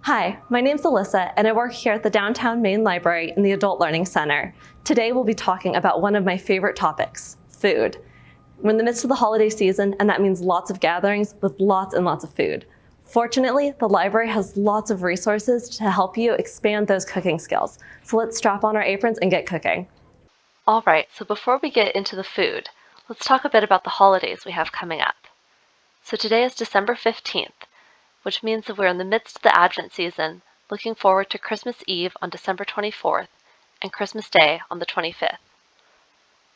Hi, my name's Alyssa, and I work here at the Downtown Main Library in the Adult Learning Center. Today we'll be talking about one of my favorite topics, food. We're in the midst of the holiday season, and that means lots of gatherings with lots and lots of food. Fortunately, the library has lots of resources to help you expand those cooking skills. So let's strap on our aprons and get cooking. All right, so before we get into the food, let's talk a bit about the holidays we have coming up. So today is December 15th. Which means that we're in the midst of the Advent season, looking forward to Christmas Eve on December 24th and Christmas Day on the 25th.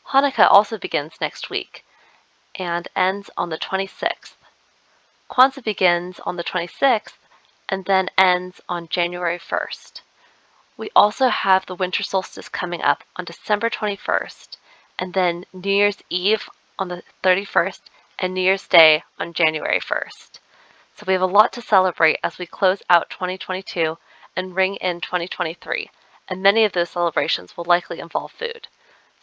Hanukkah also begins next week and ends on the 26th. Kwanzaa begins on the 26th and then ends on January 1st. We also have the winter solstice coming up on December 21st, and then New Year's Eve on the 31st and New Year's Day on January 1st. So we have a lot to celebrate as we close out 2022 and ring in 2023, and many of those celebrations will likely involve food.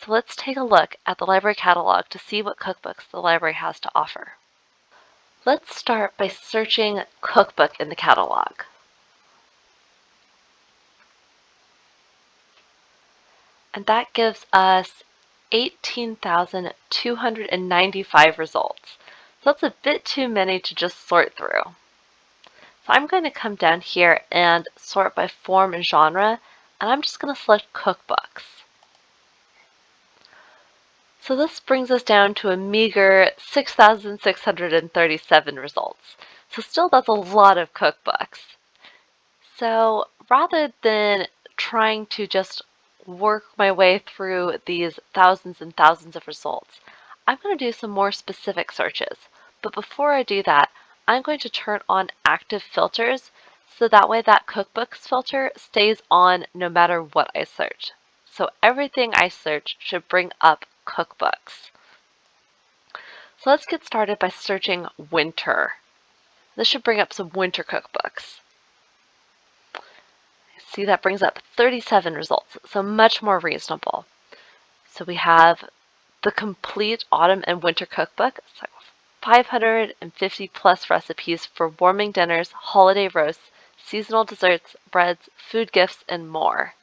So let's take a look at the library catalog to see what cookbooks the library has to offer. Let's start by searching cookbook in the catalog. And that gives us 18,295 results. So that's a bit too many to just sort through. So I'm going to come down here and sort by form and genre, and I'm just going to select cookbooks. So this brings us down to a meager 6,637 results. So still that's a lot of cookbooks. So rather than trying to just work my way through these thousands and thousands of results, I'm going to do some more specific searches. But before I do that, I'm going to turn on active filters so that way that cookbooks filter stays on no matter what I search. So everything I search should bring up cookbooks. So let's get started by searching winter. This should bring up some winter cookbooks. See, that brings up 37 results, so much more reasonable. So we have the complete autumn and winter cookbook, so 550 plus recipes for warming dinners, holiday roasts, seasonal desserts, breads, food gifts, and more.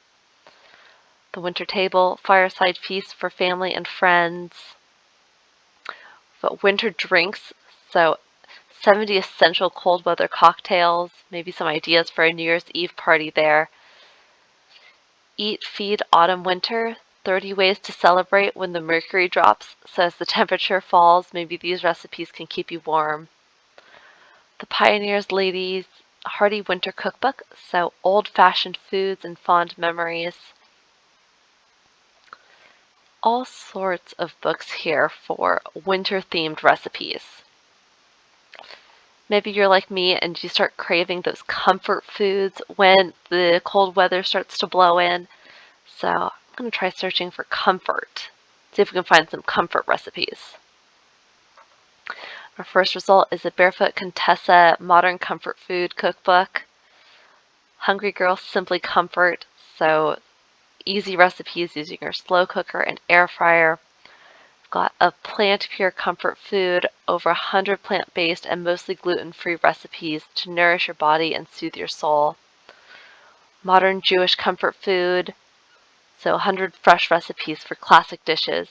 The winter table, fireside feast for family and friends. But winter drinks, so 70 essential cold weather cocktails, maybe some ideas for a New Year's Eve party there. Eat, feed, autumn, winter, 30 ways to celebrate when the mercury drops, so as the temperature falls, maybe these recipes can keep you warm. The Pioneer's Ladies Hearty Winter Cookbook, so old-fashioned foods and fond memories. All sorts of books here for winter-themed recipes. Maybe you're like me and you start craving those comfort foods when the cold weather starts to blow in. So I'm going to try searching for comfort. See if we can find some comfort recipes. Our first result is a Barefoot Contessa Modern Comfort Food Cookbook. Hungry Girl Simply Comfort. So easy recipes using your slow cooker and air fryer. Got a plant pure comfort food, over 100 plant-based and mostly gluten-free recipes to nourish your body and soothe your soul. Modern Jewish comfort food, so 100 fresh recipes for classic dishes.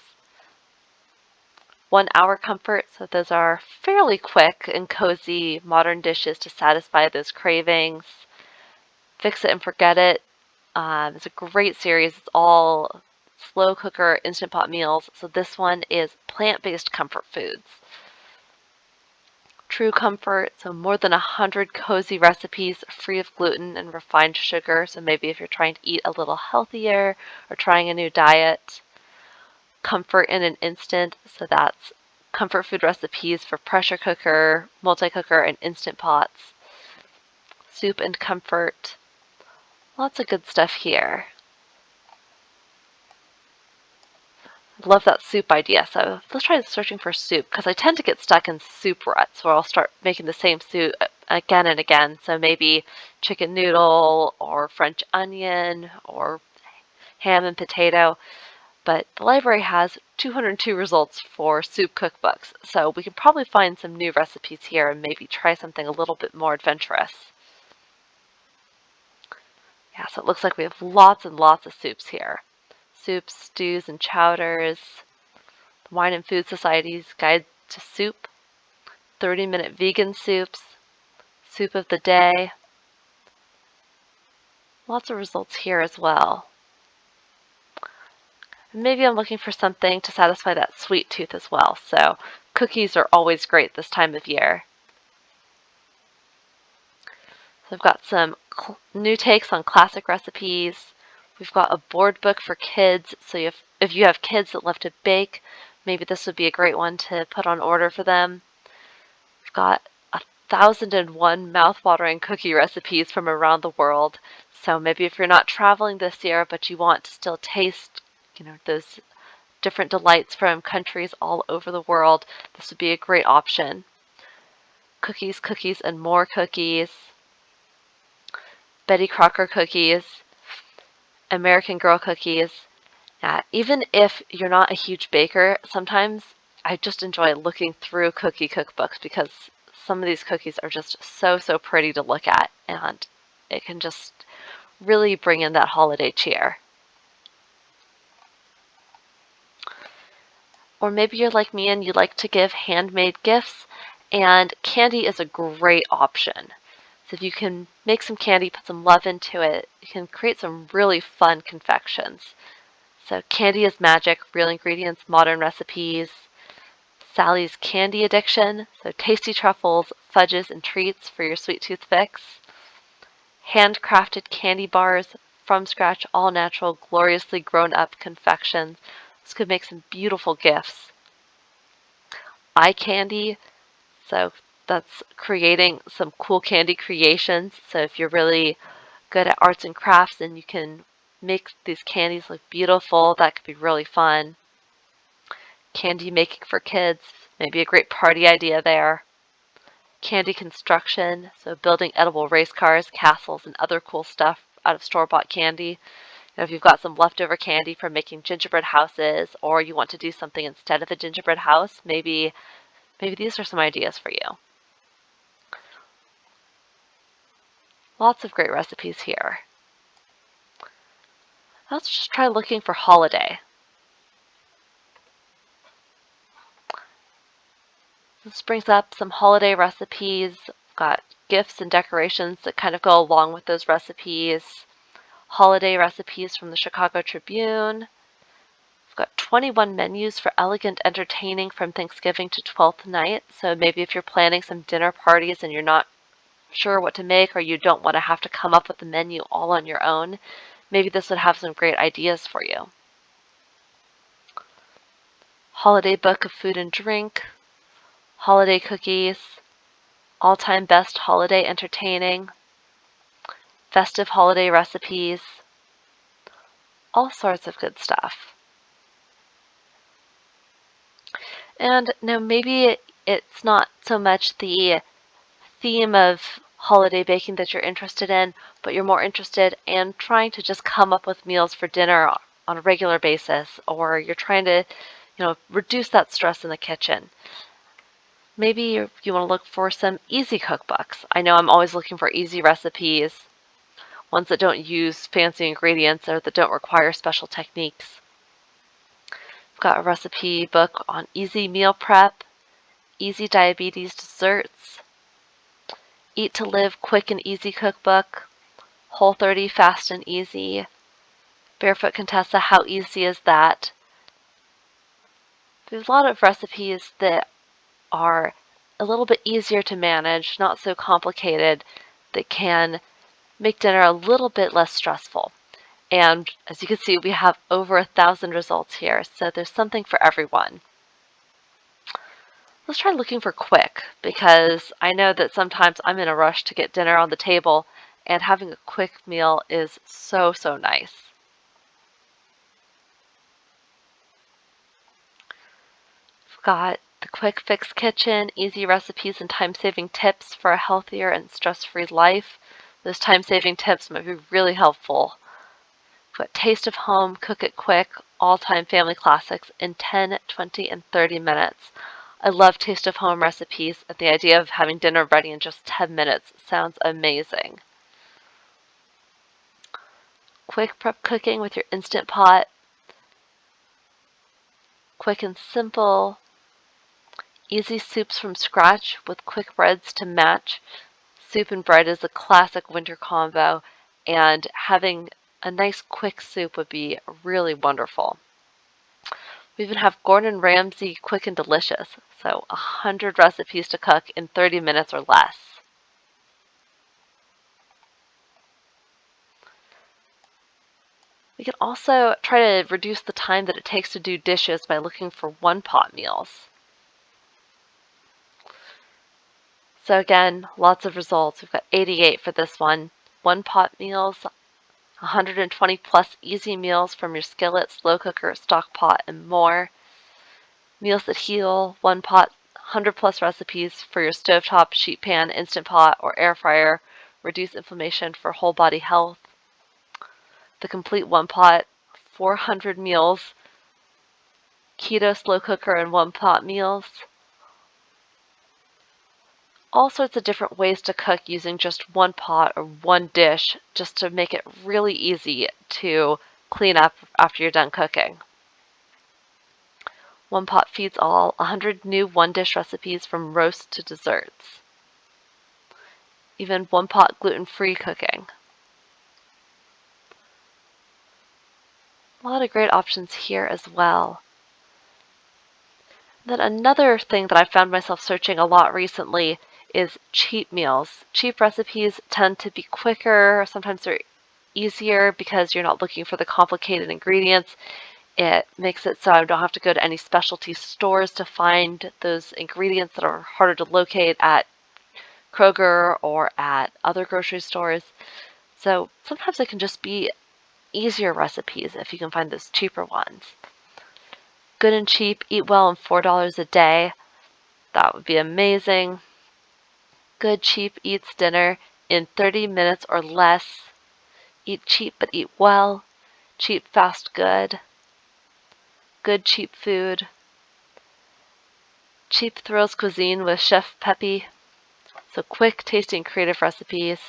1 hour comfort, so those are fairly quick and cozy modern dishes to satisfy those cravings. Fix It and Forget It. It's a great series. It's all slow cooker, Instant Pot meals. So this one is plant-based comfort foods. True Comfort, so more than 100 cozy recipes free of gluten and refined sugar. So maybe if you're trying to eat a little healthier or trying a new diet. Comfort in an Instant, so that's comfort food recipes for pressure cooker, multi-cooker, and Instant Pots. Soup and Comfort. Lots of good stuff here. Love that soup idea. So let's try searching for soup because I tend to get stuck in soup ruts where I'll start making the same soup again and again. So maybe chicken noodle or French onion or ham and potato. But the library has 202 results for soup cookbooks. So we can probably find some new recipes here and maybe try something a little bit more adventurous. so it looks like we have lots and lots of soups here. Soups, stews, and chowders. The Wine and Food Society's Guide to Soup. 30-minute vegan soups. Soup of the day. Lots of results here as well. And maybe I'm looking for something to satisfy that sweet tooth as well, so cookies are always great this time of year. So I've got some new takes on classic recipes. We've got a board book for kids, so if you have kids that love to bake, maybe this would be a great one to put on order for them. We've got 1,001 mouth-watering cookie recipes from around the world. So maybe if you're not traveling this year, but you want to still taste, those different delights from countries all over the world, this would be a great option. Cookies, cookies, and more cookies. Betty Crocker cookies. American Girl cookies. Even if you're not a huge baker, sometimes I just enjoy looking through cookie cookbooks because some of these cookies are just so, so pretty to look at, and it can just really bring in that holiday cheer. Or maybe you're like me and you like to give handmade gifts, and candy is a great option. So if you can make some candy, put some love into it, you can create some really fun confections. So Candy is Magic, Real Ingredients, Modern Recipes. Sally's Candy Addiction, so tasty truffles, fudges, and treats for your sweet tooth fix. Handcrafted candy bars, from scratch, all natural, gloriously grown up confections. This could make some beautiful gifts. Eye Candy, so that's creating some cool candy creations. So if you're really good at arts and crafts and you can make these candies look beautiful, that could be really fun. Candy making for kids, maybe a great party idea there. Candy construction, so building edible race cars, castles, and other cool stuff out of store-bought candy. If you've got some leftover candy from making gingerbread houses, or you want to do something instead of a gingerbread house, maybe these are some ideas for you. Lots of great recipes here. Let's just try looking for holiday. This brings up some holiday recipes. We've got gifts and decorations that kind of go along with those recipes. Holiday recipes from the Chicago Tribune. We've got 21 menus for elegant entertaining from Thanksgiving to Twelfth Night. So maybe if you're planning some dinner parties and you're not sure what to make, or you don't want to have to come up with the menu all on your own, maybe this would have some great ideas for you. Holiday book of food and drink. Holiday cookies. All-time best holiday entertaining. Festive holiday recipes. All sorts of good stuff. And now maybe it's not so much the theme of holiday baking that you're interested in, but you're more interested in trying to just come up with meals for dinner on a regular basis, or you're trying to, reduce that stress in the kitchen. Maybe you want to look for some easy cookbooks. I know I'm always looking for easy recipes, ones that don't use fancy ingredients or that don't require special techniques. I've got a recipe book on easy meal prep, easy diabetes desserts, Eat to Live Quick and Easy Cookbook, Whole30 Fast and Easy, Barefoot Contessa, How Easy Is That? There's a lot of recipes that are a little bit easier to manage, not so complicated, that can make dinner a little bit less stressful. And as you can see, we have over 1,000 results here, so there's something for everyone. Let's try looking for quick, because I know that sometimes I'm in a rush to get dinner on the table, and having a quick meal is so, so nice. We've got the Quick Fix Kitchen, easy recipes and time-saving tips for a healthier and stress-free life. Those time-saving tips might be really helpful. We've got Taste of Home, Cook It Quick, all-time family classics in 10, 20, and 30 minutes. I love Taste of Home recipes, and the idea of having dinner ready in just 10 minutes sounds amazing. quick prep cooking with your Instant Pot, quick and simple, easy soups from scratch with quick breads to match. Soup and bread is a classic winter combo, and having a nice quick soup would be really wonderful. We even have Gordon Ramsay quick and delicious, so 100 recipes to cook in 30 minutes or less. We can also try to reduce the time that it takes to do dishes by looking for one-pot meals. So again, lots of results. We've got 88 for this one. One-pot meals, 120 plus easy meals from your skillet, slow cooker, stock pot, and more. Meals that heal, one pot, 100 plus recipes for your stovetop, sheet pan, Instant Pot, or air fryer. Reduce inflammation for whole body health. The complete one pot, 400 meals, keto, slow cooker, and one pot meals. All sorts of different ways to cook using just one pot or one dish, just to make it really easy to clean up after you're done cooking. One pot feeds all, 100 new one-dish recipes from roast to desserts. Even one pot gluten-free cooking. A lot of great options here as well. Then another thing that I found myself searching a lot recently is cheap meals. Cheap recipes tend to be quicker, sometimes they're easier because you're not looking for the complicated ingredients. It makes it so I don't have to go to any specialty stores to find those ingredients that are harder to locate at Kroger or at other grocery stores. So sometimes it can just be easier recipes if you can find those cheaper ones. Good and cheap, eat well, and $4 a day. That would be amazing. Good, cheap eats dinner in 30 minutes or less. Eat cheap but eat well. Cheap, fast, good. Good, cheap food. Cheap Thrills Cuisine with Chef Peppy. So quick, tasty, and creative recipes.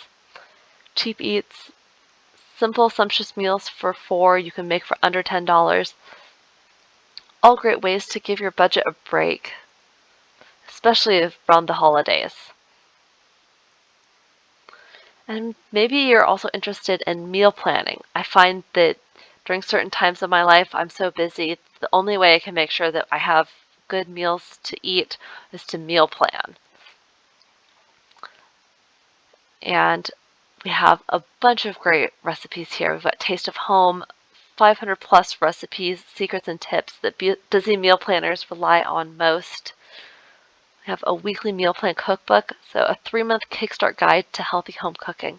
Cheap eats. Simple, sumptuous meals for four you can make for under $10. All great ways to give your budget a break, especially around the holidays. And maybe you're also interested in meal planning. I find that during certain times of my life, I'm so busy, the only way I can make sure that I have good meals to eat is to meal plan. And we have a bunch of great recipes here. We've got Taste of Home, 500 plus recipes, secrets, and tips that busy meal planners rely on most. We have a weekly meal plan cookbook, so a 3-month kickstart guide to healthy home cooking.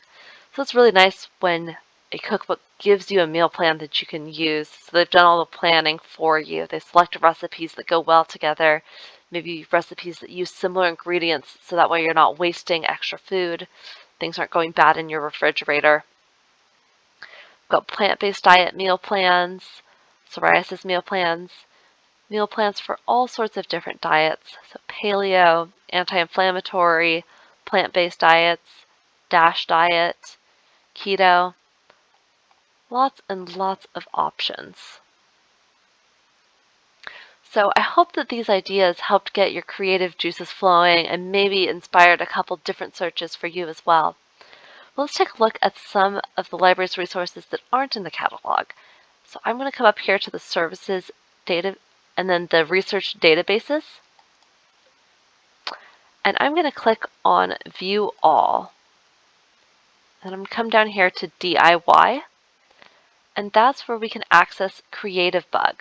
So it's really nice when a cookbook gives you a meal plan that you can use. So they've done all the planning for you. They select recipes that go well together, maybe recipes that use similar ingredients so that way you're not wasting extra food. Things aren't going bad in your refrigerator. We've got plant-based diet meal plans, psoriasis meal plans for all sorts of different diets. So paleo, anti-inflammatory, plant-based diets, DASH diet, keto. Lots and lots of options. So I hope that these ideas helped get your creative juices flowing and maybe inspired a couple different searches for you as well. Let's take a look at some of the library's resources that aren't in the catalog. So I'm going to come up here to the services data and then the research databases. And I'm going to click on View All. And I'm going to come down here to DIY. And that's where we can access Creativebug.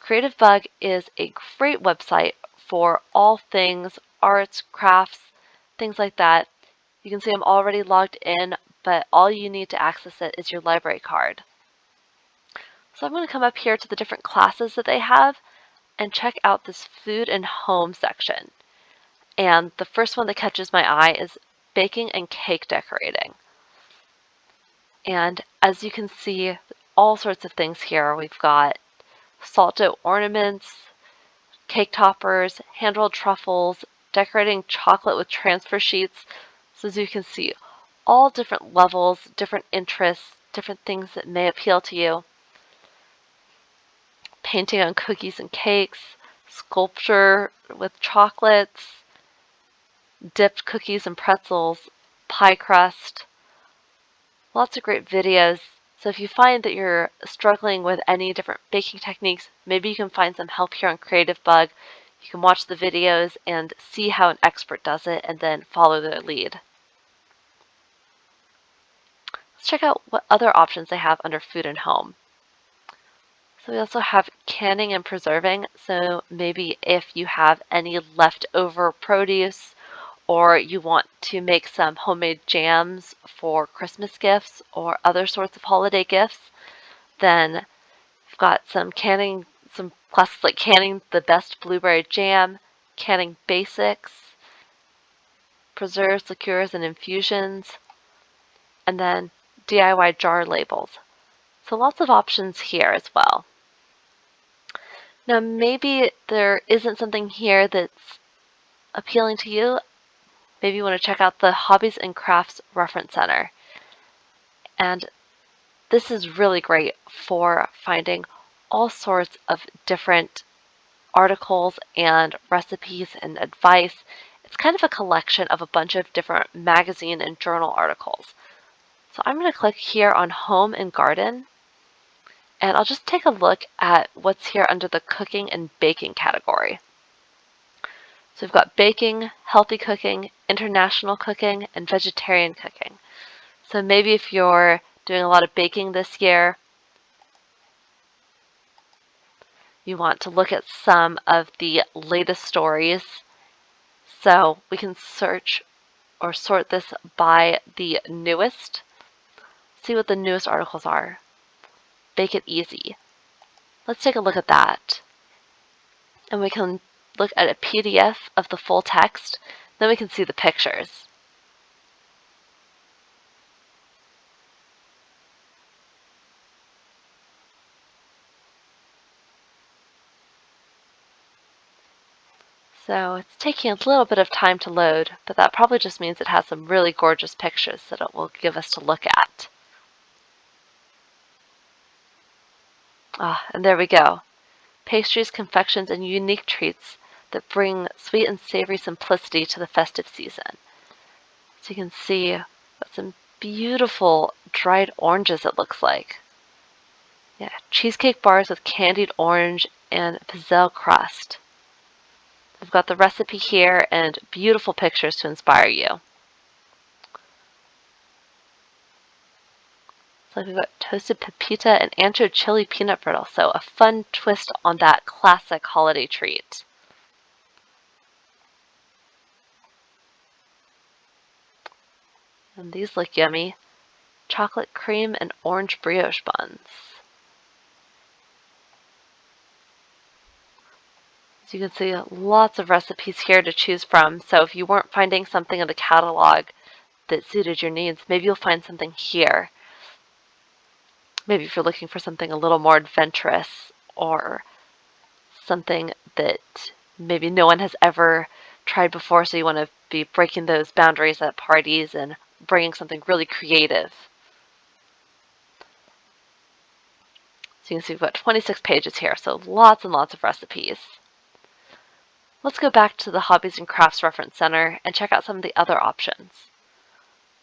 Creativebug is a great website for all things arts, crafts, things like that. You can see I'm already logged in, but all you need to access it is your library card. So I'm going to come up here to the different classes that they have and check out this food and home section. And the first one that catches my eye is baking and cake decorating. And as you can see, all sorts of things here. We've got salt dough ornaments, cake toppers, hand-rolled truffles, decorating chocolate with transfer sheets. So as you can see, all different levels, different interests, different things that may appeal to you. Painting on cookies and cakes, sculpture with chocolates, dipped cookies and pretzels, pie crust, lots of great videos. So if you find that you're struggling with any different baking techniques, maybe you can find some help here on Creativebug. You can watch the videos and see how an expert does it and then follow their lead. Let's check out what other options they have under food and home. So we also have canning and preserving. So maybe if you have any leftover produce or you want to make some homemade jams for Christmas gifts or other sorts of holiday gifts, then we've got some classes like canning the best blueberry jam, canning basics, preserves, liqueurs, and infusions, and then DIY jar labels. So lots of options here as well. Now maybe there isn't something here that's appealing to you. Maybe you want to check out the Hobbies and Crafts Reference Center. And this is really great for finding all sorts of different articles and recipes and advice. It's kind of a collection of a bunch of different magazine and journal articles. So I'm going to click here on Home and Garden, and I'll just take a look at what's here under the cooking and baking category. So we've got baking, healthy cooking, international cooking, and vegetarian cooking. So maybe if you're doing a lot of baking this year, you want to look at some of the latest stories. So we can search or sort this by the newest. See what the newest articles are. Bake it easy. Let's take a look at that. And we can look at a PDF of the full text. Then we can see the pictures. So it's taking a little bit of time to load, but that probably just means it has some really gorgeous pictures that it will give us to look at. And there we go. Pastries, confections, and unique treats that bring sweet and savory simplicity to the festive season. So you can see some beautiful dried oranges it looks like. Yeah, cheesecake bars with candied orange and pizzelle crust. We've got the recipe here and beautiful pictures to inspire you. So we've got toasted pepita and ancho chili peanut brittle. So a fun twist on that classic holiday treat. And these look yummy. Chocolate cream and orange brioche buns. As you can see, lots of recipes here to choose from. So if you weren't finding something in the catalog that suited your needs, maybe you'll find something here. Maybe if you're looking for something a little more adventurous or something that maybe no one has ever tried before, so you want to be breaking those boundaries at parties and bringing something really creative. So you can see we've got 26 pages here, so lots and lots of recipes. Let's go back to the Hobbies and Crafts Reference Center and check out some of the other options.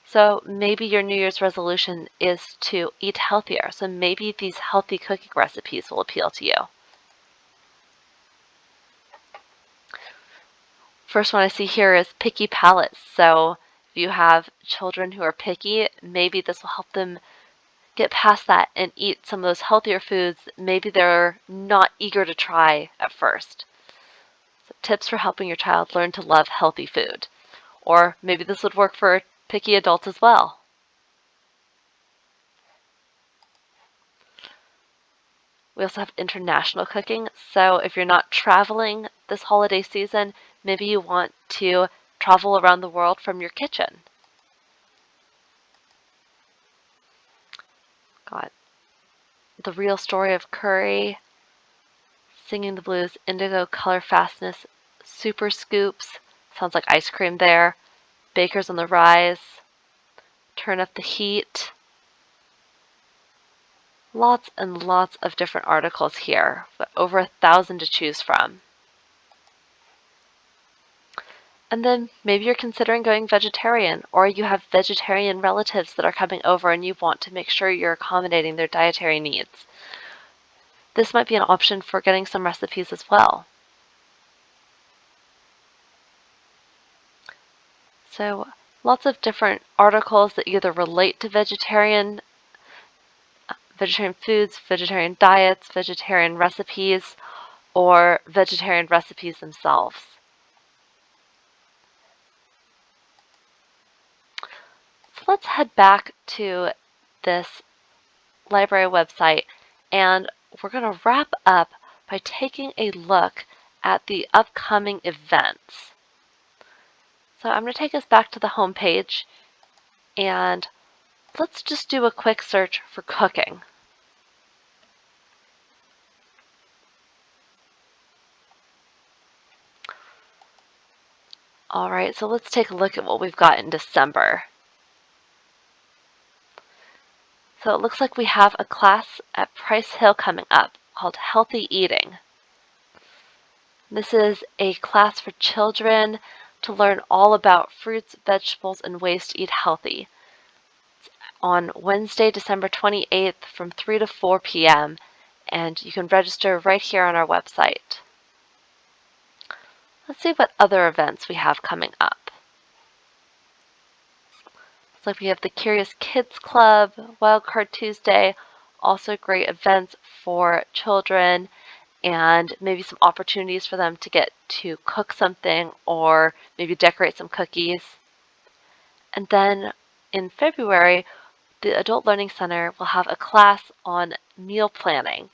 So maybe your New Year's resolution is to eat healthier, so maybe these healthy cooking recipes will appeal to you. First one I see here is picky palates. So if you have children who are picky, maybe this will help them get past that and eat some of those healthier foods maybe they're not eager to try at first. So tips for helping your child learn to love healthy food. Or maybe this would work for picky adults as well. We also have international cooking. So if you're not traveling this holiday season, maybe you want to travel around the world from your kitchen. Got The Real Story of Curry, Singing the Blues, Indigo Color Fastness, Super Scoops, sounds like ice cream there, Bakers on the Rise, Turn Up the Heat, Lots and lots of different articles here, but over 1,000 to choose from. And then maybe you're considering going vegetarian, or you have vegetarian relatives that are coming over and you want to make sure you're accommodating their dietary needs. This might be an option for getting some recipes as well. So lots of different articles that either relate to vegetarian foods, vegetarian diets, vegetarian recipes, or vegetarian recipes themselves. So let's head back to this library website, and we're going to wrap up by taking a look at the upcoming events. So I'm going to take us back to the home page, and let's just do a quick search for cooking. All right, so let's take a look at what we've got in December. So it looks like we have a class at Price Hill coming up called Healthy Eating. This is a class for children to learn all about fruits, vegetables, and ways to eat healthy. It's on Wednesday, December 28th from 3 to 4 p.m., and you can register right here on our website. Let's see what other events we have coming up. Looks like we have the Curious Kids Club, Wildcard Tuesday, also great events for children and maybe some opportunities for them to get to cook something or maybe decorate some cookies. And then in February, the Adult Learning Center will have a class on meal planning.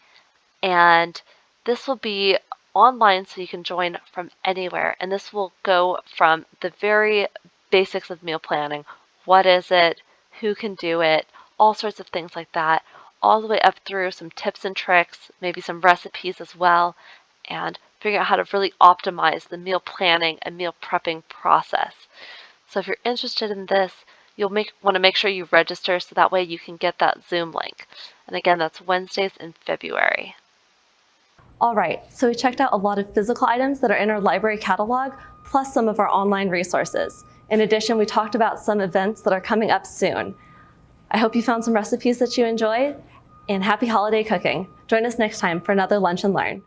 And this will be online so you can join from anywhere. And this will go from the very basics of meal planning. What is it? Who can do it? All sorts of things like that, all the way up through some tips and tricks, maybe some recipes as well, and figuring out how to really optimize the meal planning and meal prepping process. So if you're interested in this, you'll want to make sure you register so that way you can get that Zoom link. And again, that's Wednesdays in February. All right, so we checked out a lot of physical items that are in our library catalog, plus some of our online resources. In addition, we talked about some events that are coming up soon. I hope you found some recipes that you enjoyed, and happy holiday cooking. Join us next time for another Lunch and Learn.